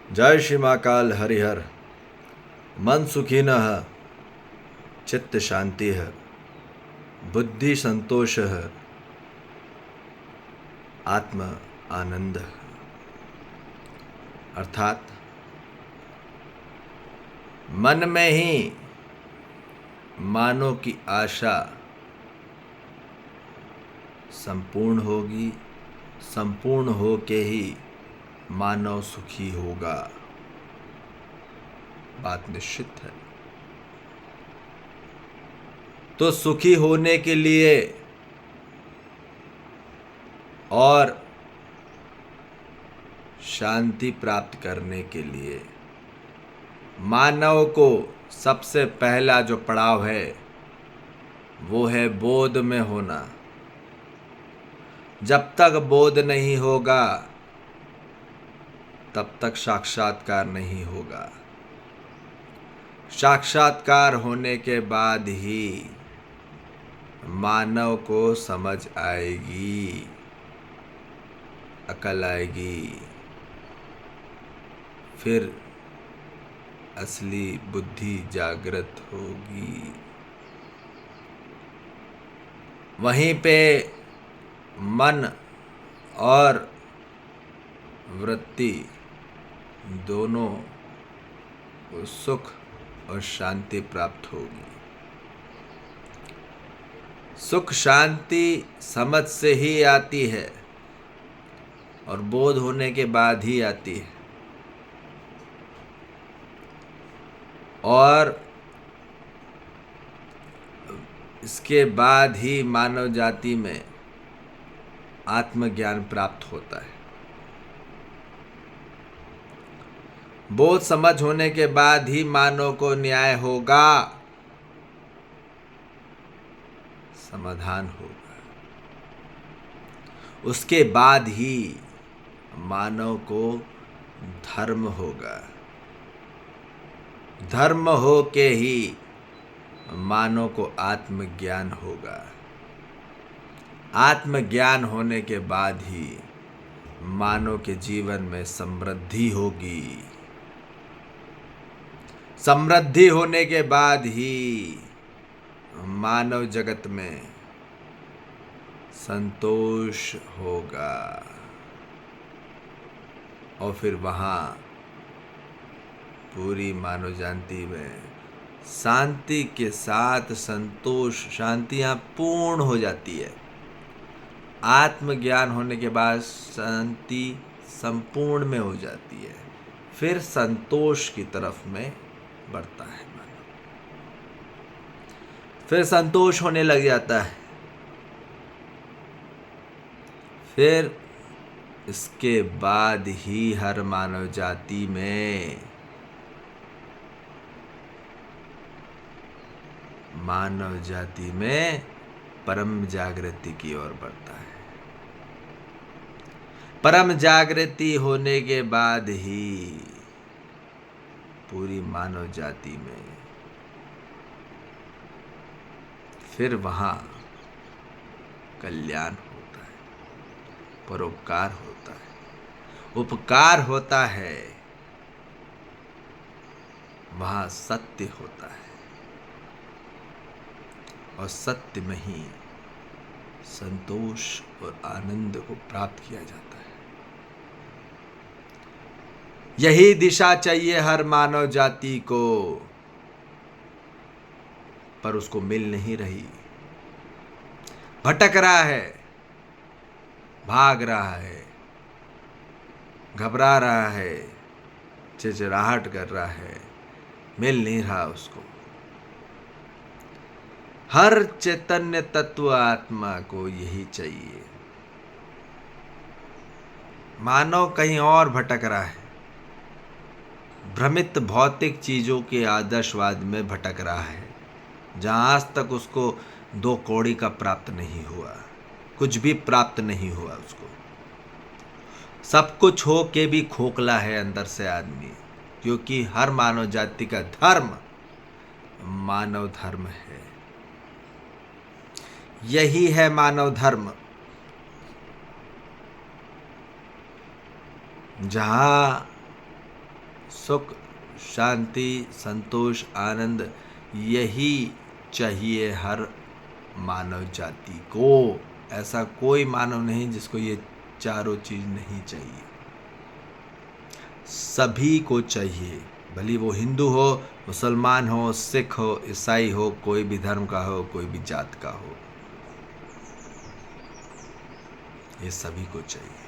जय श्री महाकाल हरिहर। मन सुखी न है, चित्त शांति है, बुद्धि संतोष है, आत्म आनंद है। अर्थात मन में ही मानव की आशा संपूर्ण होगी, संपूर्ण हो के ही मानव सुखी होगा। बात निश्चित है। तो सुखी होने के लिए और शांति प्राप्त करने के लिए मानव को सबसे पहला जो पड़ाव है वो है बोध में होना। जब तक बोध नहीं होगा तब तक साक्षात्कार नहीं होगा। साक्षात्कार होने के बाद ही मानव को समझ आएगी, अकल आएगी, फिर असली बुद्धि जागृत होगी। वहीं पे मन और वृत्ति दोनों को सुख और शांति प्राप्त होगी। सुख शांति समझ से ही आती है और बोध होने के बाद ही आती है। और इसके बाद ही मानव जाति में आत्मज्ञान प्राप्त होता है। बोध समझ होने के बाद ही मानव को न्याय होगा, समाधान होगा। उसके बाद ही मानव को धर्म होगा। धर्म हो के ही मानव को आत्मज्ञान होगा। आत्मज्ञान होने के बाद ही मानव के जीवन में समृद्धि होगी। समृद्धि होने के बाद ही मानव जगत में संतोष होगा और फिर वहाँ पूरी मानव जाति में शांति के साथ संतोष, शांतियाँ पूर्ण हो जाती है। आत्मज्ञान होने के बाद शांति संपूर्ण में हो जाती है, फिर संतोष की तरफ में बढ़ता है मानव। फिर संतोष होने लग जाता है। फिर इसके बाद ही हर मानव जाति में परम जागृति की ओर बढ़ता है। परम जागृति होने के बाद ही पूरी मानव जाति में फिर वहाँ कल्याण होता है, परोपकार होता है, उपकार होता है, वहाँ सत्य होता है और सत्य में ही संतोष और आनंद को प्राप्त किया जाता है। यही दिशा चाहिए हर मानव जाति को, पर उसको मिल नहीं रही। भटक रहा है, भाग रहा है, घबरा रहा है, चिड़चिड़ाहट कर रहा है, मिल नहीं रहा उसको। हर चैतन्य तत्व आत्मा को यही चाहिए। मानव कहीं और भटक रहा है, भ्रमित भौतिक चीजों के आदर्शवाद में भटक रहा है, जहाँ आज तक उसको 2 कौड़ी का प्राप्त नहीं हुआ, कुछ भी प्राप्त नहीं हुआ उसको। सब कुछ हो के भी खोखला है अंदर से आदमी, क्योंकि हर मानव जाति का धर्म मानव धर्म है। यही है मानव धर्म, जहाँ सुख, शांति, संतोष, आनंद, यही चाहिए हर मानव जाति को। ऐसा कोई मानव नहीं जिसको ये चारों चीज नहीं चाहिए। सभी को चाहिए, भले वो हिंदू हो, मुसलमान हो, सिख हो, ईसाई हो, कोई भी धर्म का हो, कोई भी जात का हो, ये सभी को चाहिए।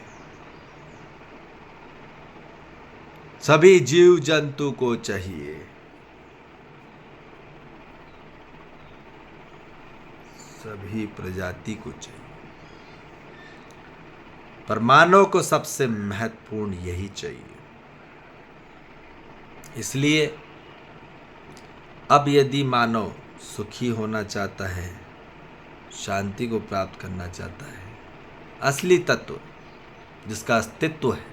सभी जीव जंतु को चाहिए। सभी प्रजाति को चाहिए। पर मानव को सबसे महत्वपूर्ण यही चाहिए। इसलिए अब यदि मानव सुखी होना चाहता है, शांति को प्राप्त करना चाहता है, असली तत्व जिसका अस्तित्व है,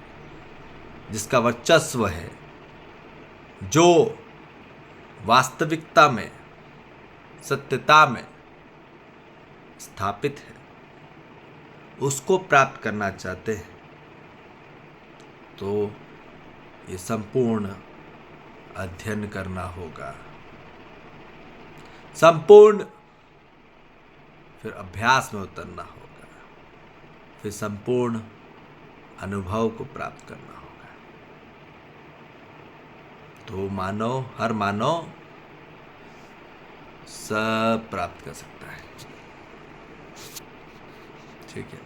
जिसका वर्चस्व है, जो वास्तविकता में, सत्यता में स्थापित है, उसको प्राप्त करना चाहते हैं, तो ये संपूर्ण अध्ययन करना होगा, संपूर्ण फिर अभ्यास में उतरना होगा, फिर संपूर्ण अनुभव को प्राप्त करना होगा। तो मानव, हर मानव सब प्राप्त कर सकता है। ठीक है।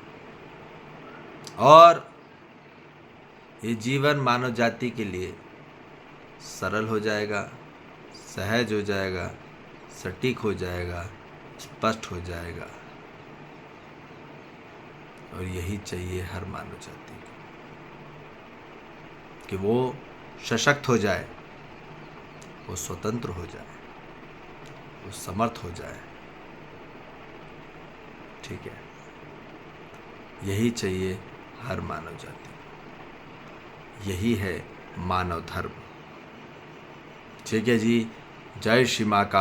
और ये जीवन मानव जाति के लिए सरल हो जाएगा, सहज हो जाएगा, सटीक हो जाएगा, स्पष्ट हो जाएगा। और यही चाहिए हर मानव जाति को, कि वो सशक्त हो जाए, वो स्वतंत्र हो जाए, वो समर्थ हो जाए। ठीक है, यही चाहिए हर मानव जाति को। यही है मानव धर्म। ठीक है जी। जय श्री मां का